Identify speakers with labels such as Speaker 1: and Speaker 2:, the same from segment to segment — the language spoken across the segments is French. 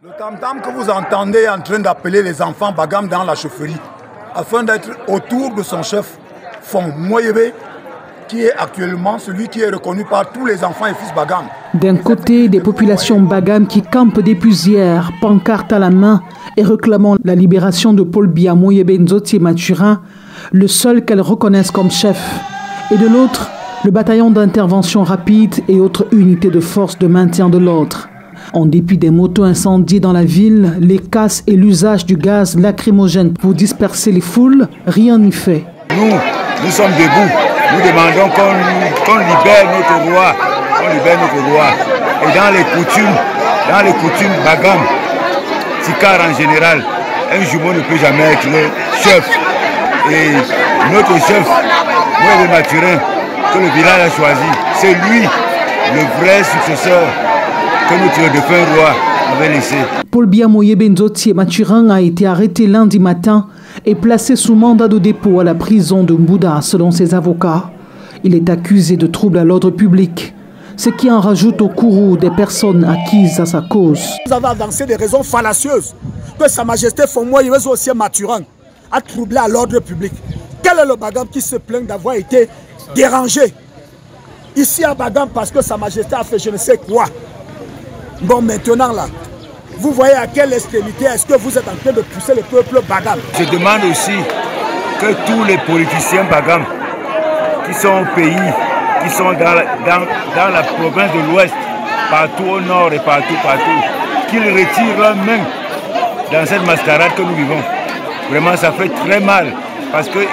Speaker 1: Le tam-tam que vous entendez en train d'appeler les enfants Bagam dans la chaufferie, afin d'être autour de son chef, Fon Moyebe, qui est actuellement celui qui est reconnu par tous les enfants et fils Bagam.
Speaker 2: D'un côté, des populations Bagam qui campent depuis hier, pancartes à la main et réclamant la libération de Paul Biya Moyebe Nzotye Maturin, le seul qu'elles reconnaissent comme chef. Et de l'autre, le bataillon d'intervention rapide et autres unités de force de maintien de l'ordre. En dépit des motos incendiées dans la ville, les casses et l'usage du gaz lacrymogène pour disperser les foules, rien n'y fait.
Speaker 3: Nous sommes debout. Nous demandons qu'on libère notre roi. On libère notre roi. Et dans les coutumes Bagam, Sikar en général, un jumeau ne peut jamais être le chef. Et notre chef, Moyebe Maturin, que le village a choisi, c'est lui le vrai successeur que notre défunt roi avait laissé.
Speaker 2: Paul Biya Moyebe Nzotye Maturin a été arrêté lundi matin et placé sous mandat de dépôt à la prison de Mbouda, selon ses avocats. Il est accusé de troubles à l'ordre public, ce qui en rajoute au courroux des personnes acquises à sa cause.
Speaker 4: Vous avez avancé des raisons fallacieuses que Sa Majesté Fon Moyebe Nzotye Maturin a troublé à l'ordre public. Quel est le Bagam qui se plaint d'avoir été dérangé ici à Bagam parce que Sa Majesté a fait je ne sais quoi? Bon, maintenant là, vous voyez à quelle extrémité est-ce que vous êtes en train de pousser le peuple Bagam.
Speaker 3: Je demande aussi que tous les politiciens Bagam qui sont au pays, qui sont dans la province de l'Ouest, partout au nord et partout, qu'ils retirent leurs mains dans cette mascarade que nous vivons. Vraiment, ça fait très mal parce qu'ils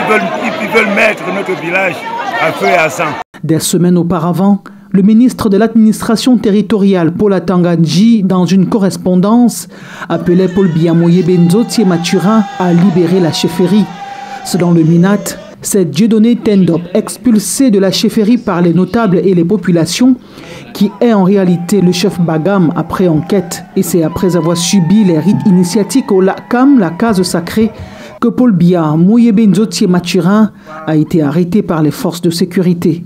Speaker 3: veulent mettre notre village à feu et à sang.
Speaker 2: Des semaines auparavant, le ministre de l'administration territoriale, Paul Atanga-Nji, dans une correspondance, appelait Paul Biya Moyebe Nzotye Maturin à libérer la chefferie. Selon le MINAT, c'est Dieudonné Tendop, expulsé de la chefferie par les notables et les populations, qui est en réalité le chef Bagam après enquête. Et c'est après avoir subi les rites initiatiques au Lakam, la case sacrée, que Paul Biya Moyebe Nzotye Maturin a été arrêté par les forces de sécurité.